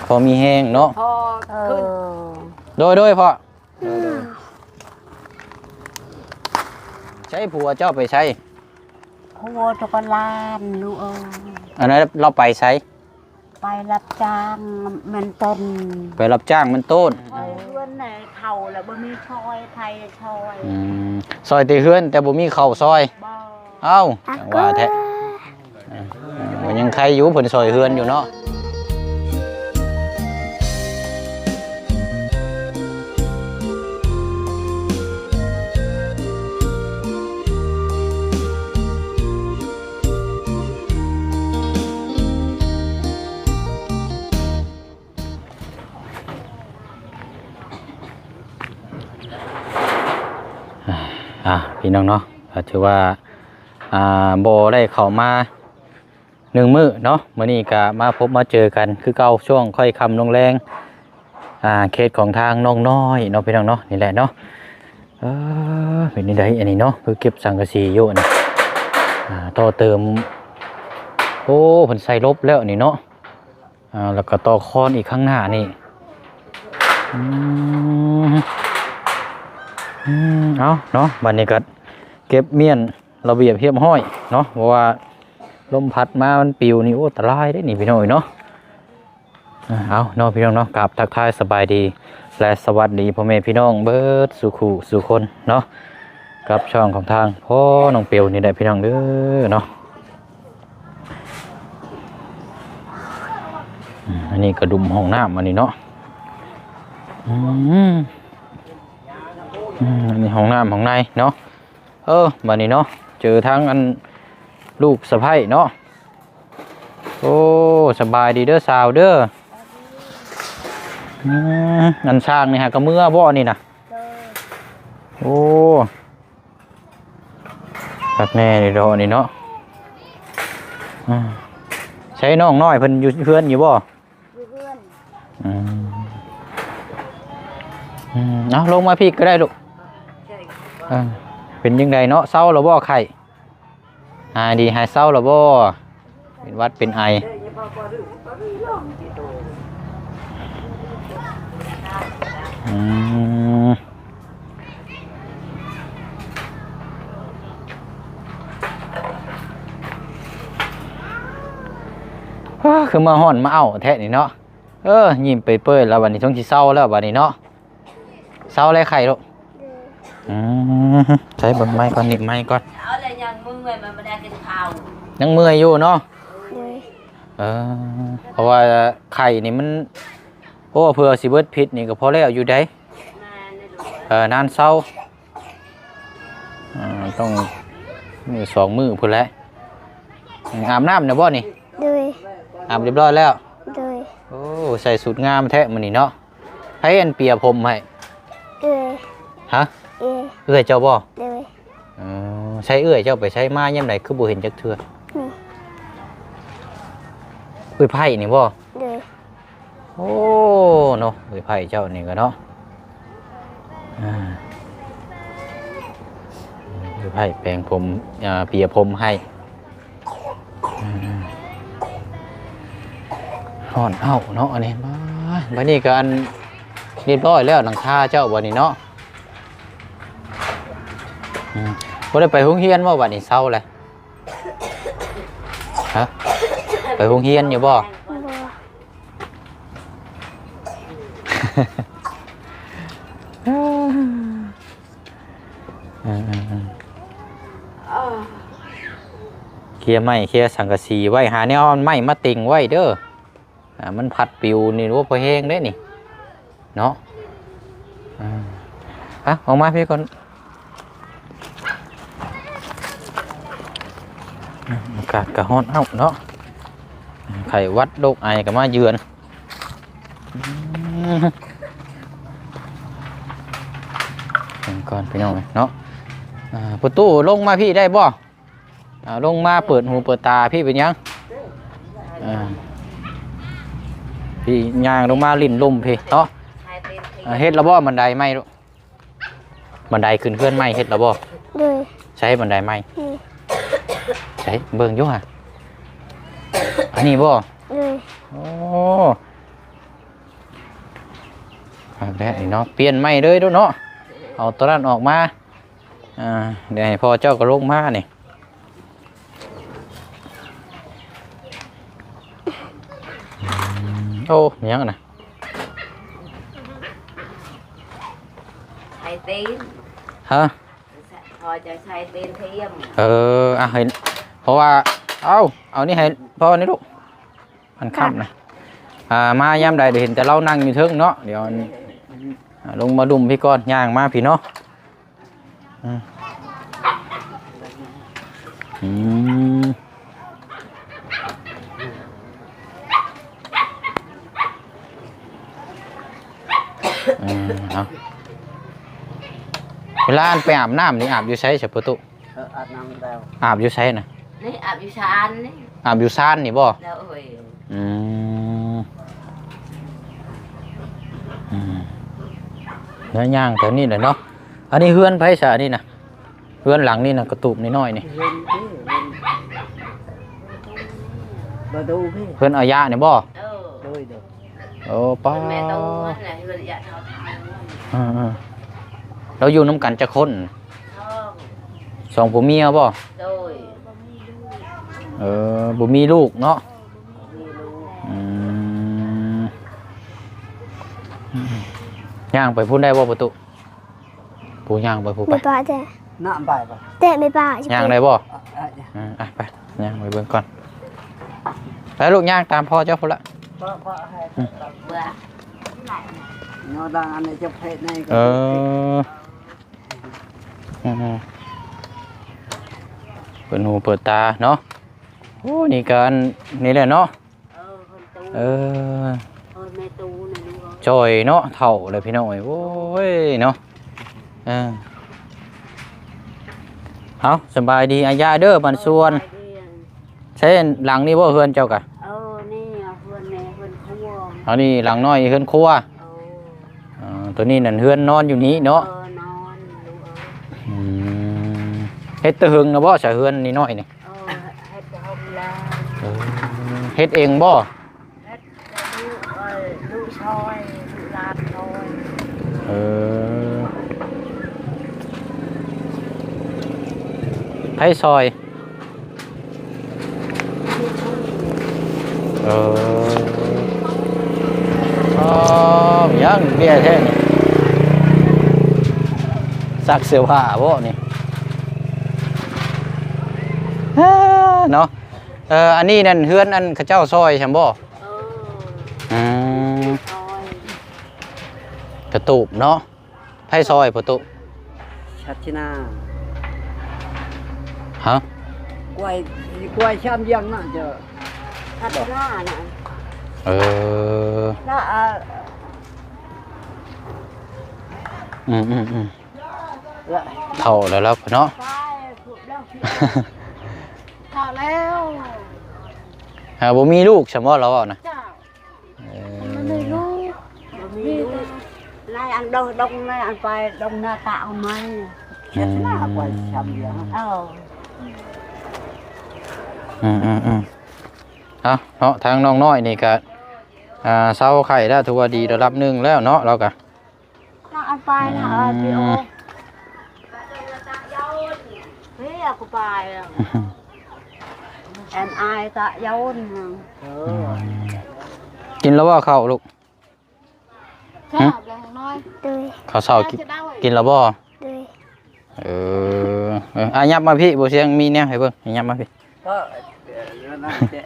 พอมีแห้งเนาะพอขึ้นโดยพ่อใช้ผัวเจ้าไปใช้ผัวตะกลานลูกอันนั้นเราไปใช้ไปรับจ้างมันต้นไปรับจ้างมันต้นไปเฮือนไหนเข่าแล้วบ่มีชอยไทยชอยซอยตีเฮือนแต่บ่มีเข่าซอยเอ้าว่าแท้ยังใครอยู่ผลซอยเฮือนอยู่เนาะพี่น้องเนาะถือว่าโบได้เข้ามา1 มื้อเนาะมื้อนี้ก็มาพบมาเจอกันคือเก่าช่วงค่อยค่ำลงแรงเคสของทางน้องน้อยเนาะพี่น้องเนาะนี่แหละเนาะเป็นนี่ได้อันนี้เนาะคือเก็บสังกะสีอยู่นะต่อเติมโอ้เพิ่นใส่ลบแล้วนี่เนาะแล้วก็ต่อคอนอีกข้างหน้านี่เอาเนาะบัดนี้ก็เก็บเมียนระเบียบเรียบร้อยเนาะเพราะว่าลมพัดมามันปิวนี่โอ้ตรายได้นี่พี่น้องเนาะเอาเนาะพี่น้องเนาะกราบทักทายสบายดีและสวัสดีพ่อแม่พี่น้องเบิดสุขุสุคนเนาะกับช่องของทางพ่อน้องเปียวนี่ได้พี่น้องเด้อเนาะอันนี้กระดุมห้องน้ำอันนี้เนาะอันนี้ห้องน้ำของในเนาะบัดนี้เนาะเจอทั้งอันลูกสะใภ้เนาะโอ้สบายดีเด้อสาวเด้อนันช่างนี่ฮะก็เมื่อบ่นี่นะโอ้แบบแน่นี่ดอกนี่เนาะใช้น้องน้อยเพิ่นอยู่เพื่อนอยู่บ่เอาลงมาพี่ก็ได้ลูกเป็นยังไงเนาะเศร้าหรือบ่ไข่หายดีหายเศร้าหรือบ่เป็นวัดเป็นไอคือมาห่อนมาเอาแท้นี่เนาะยิ้มไปเปื่อยแล้ววันนี้ช่วงที่เศร้าแล้ววันนี้เนาะเศร้าอะไรไข่ลูกใช้เบิ่งไม้ก่อนหนิบไม้ก่อนเอาอะไรยังมึงเลยมันได้กินข้าวยังเมื่อยอยู่เนาะเพราะว่าไข่นี่มันโอ้เผื่อสิเบิดพิษนี่ก็พอแล้วอยู่ได้นานเศร้าต้องมือ2 มื้อพุ่นแหละอาบน้ำเนี่ยบ่นี่อาบเรียบร้อยแล้วโอ้ใส่สูทงามแท้มื้อนี้เนาะให้อันเปียผมให้ฮะเอื้อยเจ้าบ่ใช้เอื้อยเจ้าไปใช้มาย่ำไหนคือบ่เห็นจักเทื่อเอื้อยไผ่นี่บ่โอ้เนาะเอื้อยไผ่เจ้านี่ก็เนาะเอื้อยไผ่แปลงผมเปียผมให้ฮ้อนเอ้าเนาะอันนี้บัดนี้ก็อันเรียบร้อยแล้วหลังคาเจ้าบัดนี้เนาะบ่ได้ไปโรงเรียนบ่บัดนี้เศร้าเลยฮะไปโรงเรียนอยู่บ่เคลียร์ไม้เคลียร์สังกะสีไว้หาแนวไม้มาติ่งไว้เด้อมันพัดปิวนี่รู้พอแห้งได้นี่เนาะออกมาพี่ก่อนอากาศกระห้อนเอ้าเนาะไข้วัดโรคไอก็มาเยือนก่อนพี่น้องเนาะประตูลงมาพี่ได้บ่ลงมาเปิดหูเปิดตาพี่เป็นยังพี่ย่างลงมาลิ่นลุ่มพี่เนาะเฮ็ดระบ่บันไดไหมลูกบันไดขึ้นเพื่อนไหมเฮ็ดระบ่ใช้บันไดไหมใช้เบิ่งอยู่ฮะอันนี้บ่โอ้ แล้วนี่เนาะเปลี่ยนใหม่เลยดูเนาะเอาตัวนั้นออกมาเดี๋ยวให้พ่อเจ้าก็ลงมานี่โอ้ยังนะ ใช้ตีน ฮะ พอจะใช้ตีนเทียม เห็นเพราะว่าเอานี่ให้พ่อนี่ลูกมันค่ำนะมายามใดเดี๋ยวเห็นแต่เรานั่งอยู่เทิงเนาะเดี๋ยวลงมาดุมพี่ก้อนย่างมาพี่เนาะเอาเวลาไปอาบน้ำนี่อาบอยู่ใช้เฉพาะตุอาบน้ำแล้ว อาบอยู่ใช้นะ นี่อาบอยู่ชานนี่ อาบอยู่ซ่านนี่บ่ แล้วเอ้ย เนื้อย่างแต่นี่แหละเนาะอันนี้เฮือนไผซะนี่นะเฮือนหลังนี่นะกระตูบนิดหน่อยนี่ มาดูพี่ เฮือนอายะนี่บ่ ดูเดี๋ยว โอ้ป้า แม่ตู้นั่นแหละเฮือนอยากเท่าทาง เราอยู่น้ำกันจะคน ท้อง สองผัวเมียบ่ โดย บ่มีลูกเนาะ มีลูก ย่างไปพูดได้บ่ประตูปูย่างไปพูดไป ไม่ป่าแต่ น้ำไปปะ แต่ไม่ป่า ย่างได้บ่ไปย่างไปเบิ่งก่อนแล้วลูกย่างตามพ่อเจ้าพุ่นละ ป้าให้ เบื่อ เนาะดังอันนี้จะเพชรใน เปิดหูเปิดตาเนาะโอ้นี่กันนี่แหละเนาะ คนตู้ แม่ ตู้นี่ลูก จอยเนาะเถ่าเลยพี่น้องโอ้ยเนาะเอาสบายดีอาญาเด้อบันส่วนใช่หลังนี้บ่เฮือนเจ้ากะ นี่เฮือนแม่เฮือนครัว อันนี้หลังน้อยเฮือนครัวตัวนี้นั่นเฮือนนอนอยู่นี้เนาะ นอนลูก เฮ็ดตะหึงนะบ่ใส่เฮือนนี่น้อยนี่ เฮ็ดห้องแล้ว เฮ็ดเองบ่ เฮ็ดลูกชอยลูกหลานชอย ให้ซอยยังเบี้ยแท้นี่ซักเสื้อผ้าบ่นี่เนาะอันนี้นั่นเฮือนอันเขาเจ้าซอยใช่บ่ชอย กระตูบเนาะให้ซอยประตู ชัดชินา ฮะ กล้วยช้ำยังน่าจะ ทัดหน้าน่ะ น่าเท่าแล้วเนาะ ไปถูกแล้วถ่าแล้ว บ่มีลูกใช่บ่เราอ่ะนะ จ้ามันไม่รู้มีนายอันดงนายอันไปดงหน้าตาเอาไหม ชัดชินากล้วยช้ำยัง เนาะทางน้องน้อยนี่ก็เศร้าไข่แล้วถือว่าดีระดับหนึ่งแล้วเนาะเราก็ นายอันไปนะพี่โอเฮ้ยกูไปแอนไอตะยน กินแล้วว่าข้าวลูก ชอบเลยของน้อยเลย ข้าวเช้ากินแล้วบ่ เลย ยับมาพี่บ่เสียงมีแนวให้เบิ่งยับมาพี่ ก็น่าจะ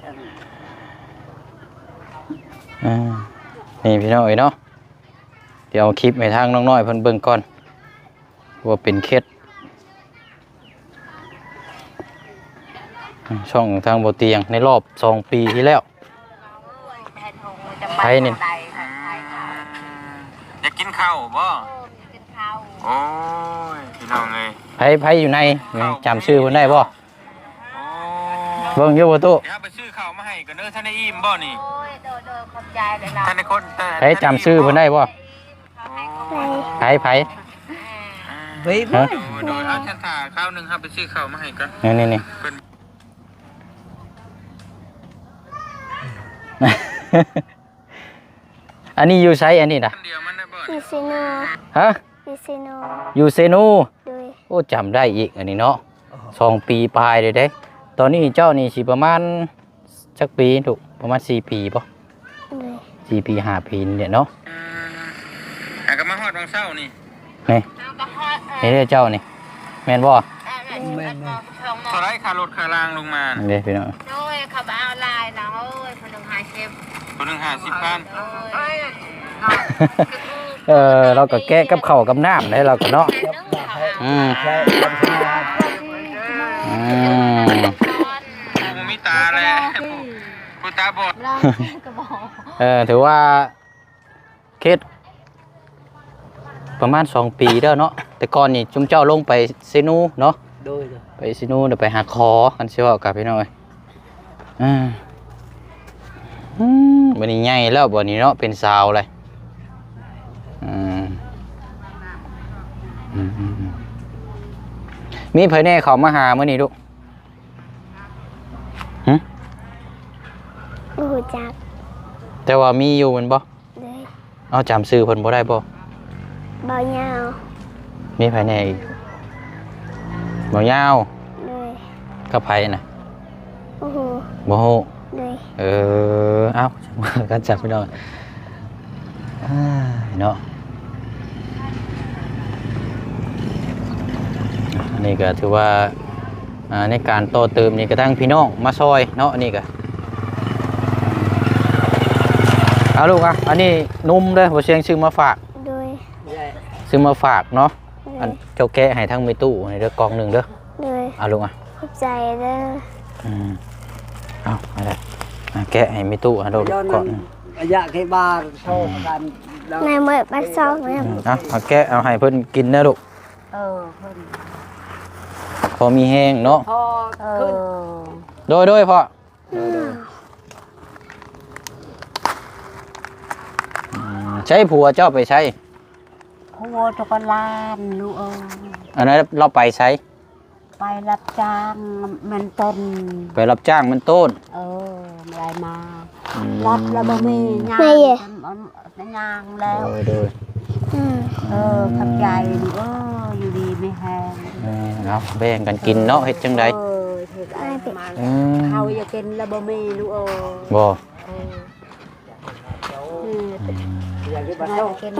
นี่พี่น้องเนาะเดี๋ยวเอาคลิปให้ทางน้องน้อยเพิ่นเบิ่งก่อนว่าเป็นเคสช่องทางบ่เตียงในรอบ2 ปีที่แล้วไผนี่อยากกินข้าวบ่โอ้ยพี่น้องเอ้ยไผอยู่ในจำชื่อเพิ่นได้บ่เบิ่งอยู่บ่ตู้ เดี๋ยวไปซื้อข้าวมาให้กันเด้อท่านได้อิ่มบ่นี่ โอ้ยโดยขอบใจเลยนะ ท่านได้คน ไผจำชื่อเพิ่นได้บ่ ไป ไผ เฮ้ย ฮะ โดยเอาฉันถ่าข้าวหนึงครับไปซื้อข้าวมาให้กัน นี่ เพิ่น อันนี้อยู่ไสอันนี้น่ะ คนเดียวมันได้บ่ ยูเซโน ฮะ ยูเซโน อยู่เซโน โดย โอ้จำได้อีกอันนี้เนาะ2 ปีปลายเลยเด้ตอนนี้เจ้านี่สิประมาณจักปีถูกประมาณ4 ปีป่ะ โดย 4 ปี5 ปีเนี่ยเนาะ หาก็มาฮอดบางเช้านี่ นี่นี่เด้อเจ้านี่แม่นบ่ เท่าไรค่ารถค่ารางลงมา นี่เด้อพี่น้อง โอ้ยเขาเอาลายนะโอ้ยคนหนึ่ง50 คนหนึง50พัน เราก็แกะกับข้าวกับน้ำได้เราก็เนาะอืม ใช่ทำงาน อืม ผู้มีตาแหละผู้ตาบอด เรากระบอก ถือว่าเคสประมาณ2 ปีแล้วเนาะแต่ก่อนนี่จุมเจ้าลงไปซินูเนาะ โดย ไปซินูเดี๋ยวไปหาคอกันสิว่ากับพี่น้อยวันนี้ใหญ่แล้ววันนี้เนาะเป็นสาวเลยมีเผยแน่เขามาหาเมื่อนี้ลูก โอ้จัก แต่ว่ามีอยู่มันบ่ เลย เอาจำซื้อเพิ่นบ่ได้บ่ บ่ยาว มีไผแน่อีกบ่ยาว เลย กับไผน่ะ โอ้โห บ่ฮู้ เลย เอ้ากันจับพี่น้องเนาะอันนี้ก็ถือว่าในการโตเติมนี่ก็ทั้งพี่น้องมาซอยเนาะอันนี้ก็เอาลูกอ่ะอันนี้นุ่มเด้อบ่เชียงซื้อมาฝาก โดย ซื้อมาฝากเนาะ เล อัน ย เจ้าแกะให้ทั้งในตู้ในเด้อกล่องหนึงเด้อ เลย เอาลูกอ่ะ ขอบใจเด้อ เอาอะไรแกะให้มีตู้ให้ลูก ย้อน ก่อน ระยะแค่บาร์โชว์กันแล้ว ในเมื่อปัดซองเนี่ย เอาแกะเอาให้เพิ่นกินนะลูก เพิ่น พอมีแห้งเนาะ พอขึ้น โดยพ่อใช้ผัวเจ้าไปใช้ หัวตกลานลูกเอ้ย อันนั้นเราไปใช้ ไปรับจ้างมันต้น ไปรับจ้างมันต้น ได้มารับแล้วบ่มีงานงานแล้ว โดย ขับใจลูกอยู่ดีไม่แห้ง เอาแบ่งกันกินเนาะเฮ็ดจังได เฮ็ดอะไรมา ม เขาอยากกินแล้วบ่มีลูกเอ้ย บ่ อยากได้บาร์โชว์ กิน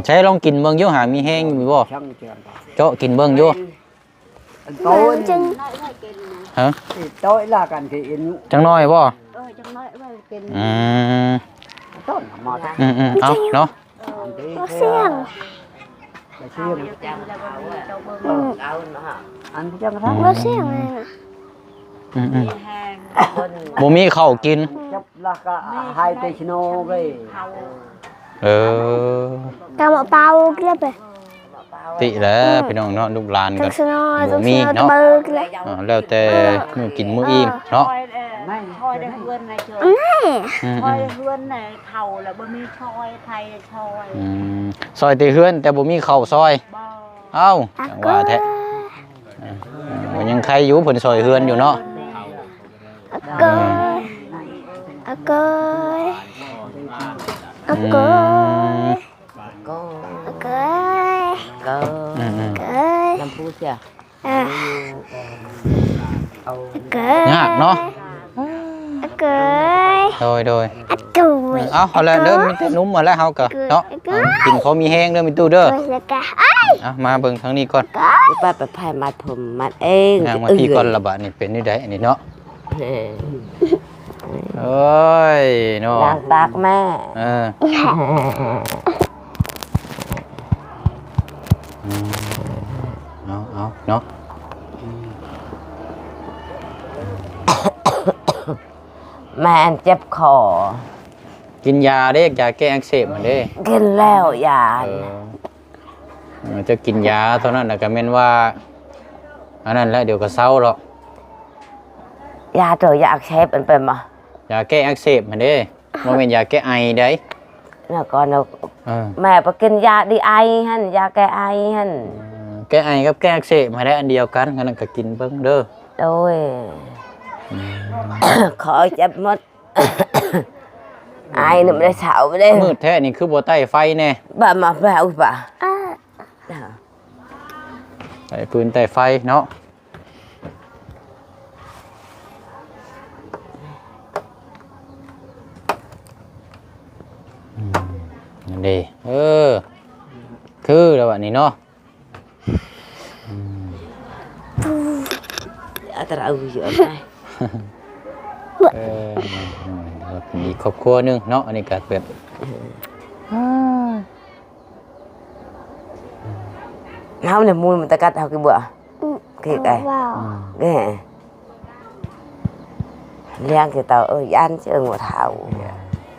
ใช้ลองกินเบิ่งอยู่หามีแห้งอยู่บ่ ช่างเจือน เจาะกินเบิ่งอยู่ โต้น จึง ฮะ โต้ล่ากันที่อิน จังน้อยบ่ จังน้อยว่ากิน ต้นมาทั้ง เอาเนาะ เสียง ไปเชื่อมอันที่จังทั้ง เราเสียงเลยนะ แห้ง บ่มีข้าวกิน จับลากะไฮเตชโนไป กำมะเปาเกลือไป ติแล้วพี่น้องเนาะลูกหลาน ตั กั ก น สนอ บ่ ตักส มี นอตะ เนาะ เบิกเลย แล้วแต่มื้อกินมื้ออิ่มเนาะ ไม่ ชอยได้เพื่อนในเชิญ อืม ชอยได้เพื่อนในเข่าแล้วบ่มีชอยไทยชอย ซอยตีเฮือนแต่บ่มีข้าวซอย บ่ เอ้าจังว่าแท้มันยังใครอยู่เพิ่นซอยเฮือนอยู่เนาะ เกยเกยเกยเกย เกย น้ำพูดจ้ะ เกย ยากเนาะ เกย โดย อะตุย เอาละเด้อมีแต่นุ่มมาแล้วเฮาก็เนาะกินเขามีแห้งเด้อมีตู้เด้อ แล้วก็อ้าย มาเบิ่งทางนี้ก่อน ป้าไปพายมัดผมมัดเอง ย่างมาพี่ก่อนละบาดนี่เป็นนี่ได้อันนี้เนาะเอ้ยเนาะ ล้างปากแม่ เอาเนาะ แม่อันเจ็บคอ กินยาเด้ยาแก้อักเสบมาเด้ กินแล้วยา จะกินยาเท่านั้นนะก็แม่นว่าอันนั้นแล้วเดี๋ยวก็เศร้าหรอก ยาตัวยาอักเสบมันเป็นมาย าแก้อักเสบมาเด้บ่แม่นยาแก้ไอได้ แล้วก็เนาะ เออ แม่ไปกินยาดีไอหั่นยาแก้ไอหั่น แก้ไอกับแก้อักเสบมาได้อันเดียวกันงั้นก็กินเบิ่งเด้อ โดยขอเจ็บหมด ai nữa đây xạo đây มืดแท้นี่คือบ่ใต้ไฟแน่ bà mà vào bà ใต้ปืนใต้ไฟเนาะนั่นดีคือแล้วบัดนี้เนาะ ở tao giữa này มีครอบครัวหนึงเนาะอันนี้ก็แบบ không này mua mình ta cắt học cái bữa cái cái cái liang cái tao ơi ăn chứ ngồi thảo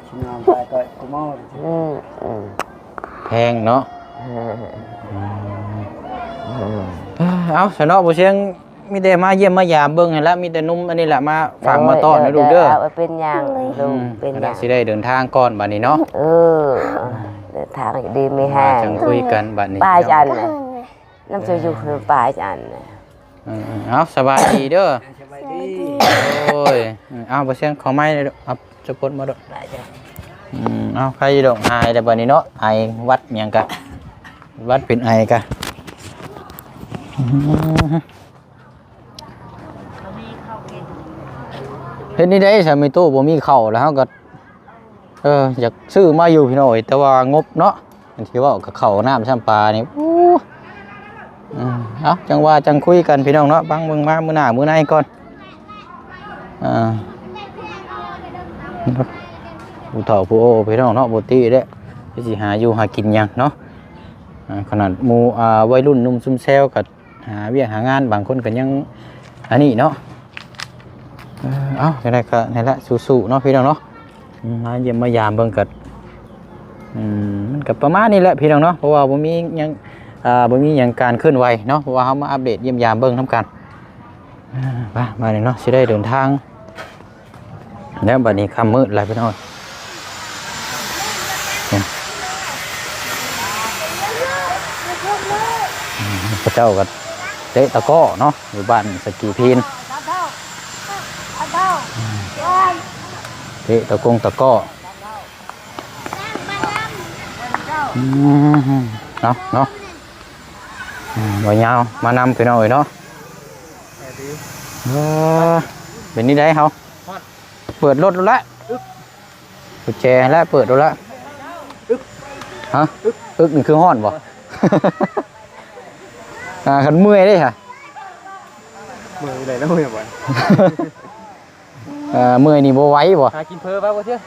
ชินอนไปก็กูมอง แพงเนาะเอาสนอบ่เชียงมีแต่มาเยี่ยมมายามเบิ่งให้ละมีแต่นุ่มอันนี้แหละมาฝากมาต้อนให้ลูกเด้อ ở bên nhà luôn bên แล้ว nhà สิได้เดินทางก่อนบัดนี้เนาะ thằng đi mười มา hai จังคุยกันบัดนี้ ba anh này năm chơi dục ba anh này เอาสบายดีเด้อ สบายดี โอ้ยเอาบ่เชียงขอไม้เลยเด้อเอาจะปลดมาเด้อเอาใครดอกอายแต่บัดนี้เนาะไอวัดหยังกะวัดเป็นไอกะเฮ็ดนี่ได้สามีตู้บ่มีข้าวแล้วเฮาก็อยากซื้อมาอยู่พี่น้อยแต่ว่างบเนาะอันที่ว่ากับข้าวน้ำซ้ำปลานี่เอาจังว่าจังคุยกันพี่น้องเนาะบังเบิ่งมามื้อหน้ามื้อในก่อนผู้เฒ่าผู้โอ้พี่น้องเนาะบ่ติเด้สิหาอยู่หากินหยังเนาะขนาดหมู่วัยรุ่นหนุ่มซุ่มแซวก็หาเวียกหางานบางคนก็ยังอันนี้เนาะจังได๋ก็นี่แหละสู้ๆเนาะพี่น้องเนาะมาเยี่ยมมายามเบิ่งก็มันก็ประมาณนี้แหละพี่น้องเนาะเพราะว่าบ่มีหยังบ่มีหยังการเคลื่อนไหวเนาะเพราะว่าเฮามาอัปเดตเยี่ยมยามเบิ่งนํกันมานี่เนาะสิได้เดินทางแล้วบัดนี้ค่ำมืดแล้วพี่น้องพระเจ้าก็เตะตะก้อเนาะอยู่บ้านสกีพีนเตะตะกงตะก้อเนาะบ่ยาวมานำพี่น้องเนาะเป็นนี่ได้เฮาเปิดรถแล้วกุญแจแล้วเปิดรถแล้วฮะนี่คือฮ้อนบ่ขันเมื่อยได้ค่ะเมื่อยเลยนะเมื่อยบ่เมื่อยนี่บ่ไหวบ่หากินเพ้อป่ะบ่เชื่อ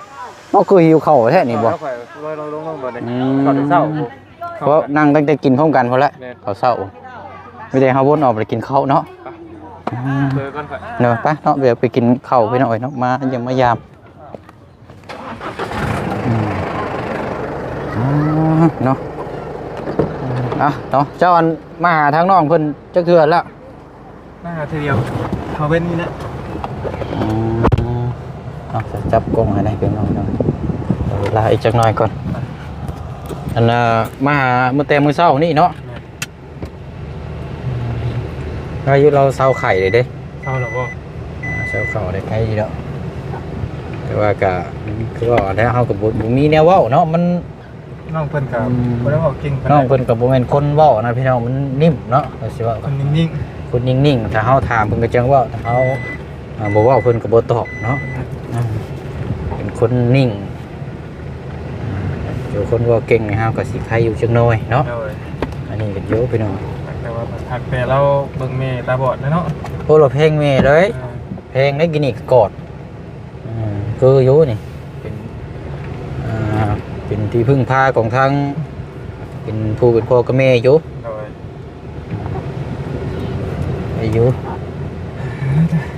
บ่คือหิวข้าวแท้นี่บ่เราลงบ่ได้ก่อนเช้าเพราะนั่งตั้งแต่กินพร้อมกันพอแล้วข้าวเช้าไม่ได้เฮาวนออกไปกินข้าวเนาะเพ้อก่อนค่อยเนาะไปเนาะเดี๋ยวไปกินข้าวพี่น้องเนาะมาเยี่ยมมายามเนาะเนาะเจ้าอันมาหาทางน้องเพิ่นจักเทื่อแล้วมาหาทีเดียวเขาเป็นนี่นะจับกล้องให้ได้เพียงน้อยลาอีกจักหน่อยก่อนอันมาหามื้อแต่มื้อเช้านี่เนาะอายุเราเช้าไข่เลยเด้เช้าแล้วบ่เช้าข้าวได้ไข่ดีแล้วแต่ว่าก็คือว่าแล้วเฮาก็บ่มีแนวเว้าเนาะมันน้องเพิ่นก็บ่ได้เว้าเก่งปานใดน้องเพิ่นก็บ่แม่นคนเว้านะพี่น้องมันนิ่มเนาะก็สิว่าคนนิ่งๆคนนิ่งๆถ้าเฮาถามเพิ่นก็จังเว้าถ้าเฮาบ่เว้าเพิ่นก็บ่ตอบเนาะเป็นคนนิ่งอยู่คนเว้าเก่งนี่เฮาก็สิใครอยู่จักหน่อยเนาะอันนี้ก็เยอะพี่น้องแต่ว่าทักแต่เราเบิ่งแม่ตาบอดเนาะโอ้เราเพลงแม่เลยเพลงได้กินอีกกอดคืออยู่นี่เป็นที่พึ่งพาของทางเป็นผู้เป็นพ่อกับแม่อยู่อยู่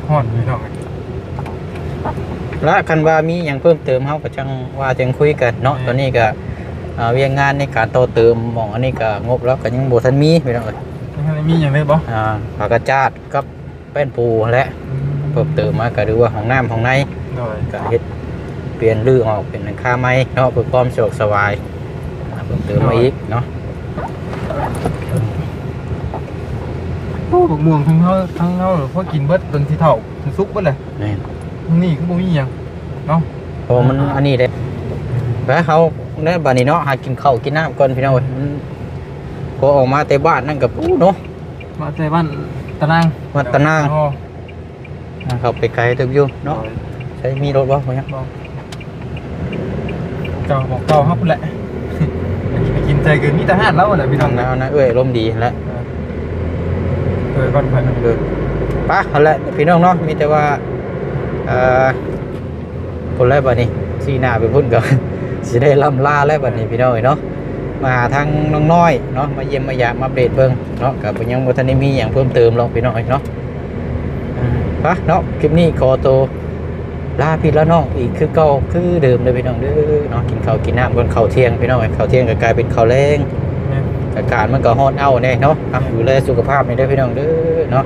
ฮอดพี่น้องและคันว่ามีอย่างเพิ่มเติมเฮาก็จังว่าจังคุยกันเนาะตอนนี้ก็เวียงงานในการต่อเติมหม่องอันนี้ก็งบแล้วก็ยังบ่ทันมีพี่น้องเอ้ยยังมีหยังได้บ่ผักกระจาดกับแป้นปูและเพิ่มเติมมาก็ดูว่าห้องน้ำห้องในก็เฮ็ดเปลี่ยนรื้อออกเป็นหลังคาไม้เนาะเพื่อความสะดวกสบายเพิ่มเติมมาอีกเนาะโอ้บักม่วงทั้งเฮาพอกินเบิดจนสิเฒ่าสุกเบิดเลยนี่คือบ่มีหยังเนาะเพราะมันอันนี้เด้ ไปเฮาเนี่ยบัดนี้เนาะหากินข้าวกินน้ำก่อนพี่น้องเอ้ยมันพอออกมาแต่บ้านนั่นกับปูเนาะ มาใจบ้านตะนาง วัดตะนางเขาไปไกลตึกอยู่เนาะใช้มีรถบ่พ่อยัง เจ้าบอกเจ้าครับแหละไปกินใจเกินมีทหารแล้วแหละพี่น้ นั่ อง งแล้วนะเอ้ยลมดีแล้ว ก่อนไป เออปะเอาละพี่น้องเนาะมีแต่ว่าคนแรกบัดนี้สีหน้าไปพุ่นก็ สิได้ล่ำลาแล้วบัดนี้พี่น้องเอ้ยเนาะมาทางน้องน้อยเนาะมาเยี่ยมมายามมาอัปเดตเบิ่งเนาะกับยังบ่ทันได้มีหยังเพิ่มเติมหรอกพี่น้องเอ้ยเนาะปะเนาะคลิปนี้ขอตัวลาพี่ละน้องอีกคือเก่าคือเดิมเลยพี่น้องเด้อเนาะกินข้าวกินน้ำก่อนข้าวเที่ยงพี่น้องเอ้ยข้าวเที่ยงก็กลายเป็นข้าวแรงอากาศมันก็ร้อนเอาแน่เนาะดูแลสุขภาพให้ด้วยพี่น้องเด้อเนาะ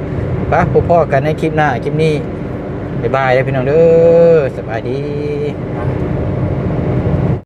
ปะพบพ่อกันในคลิปหน้าคลิปนี้บ๊ายบายเด้อพี่น้องเด้อสบายดี บ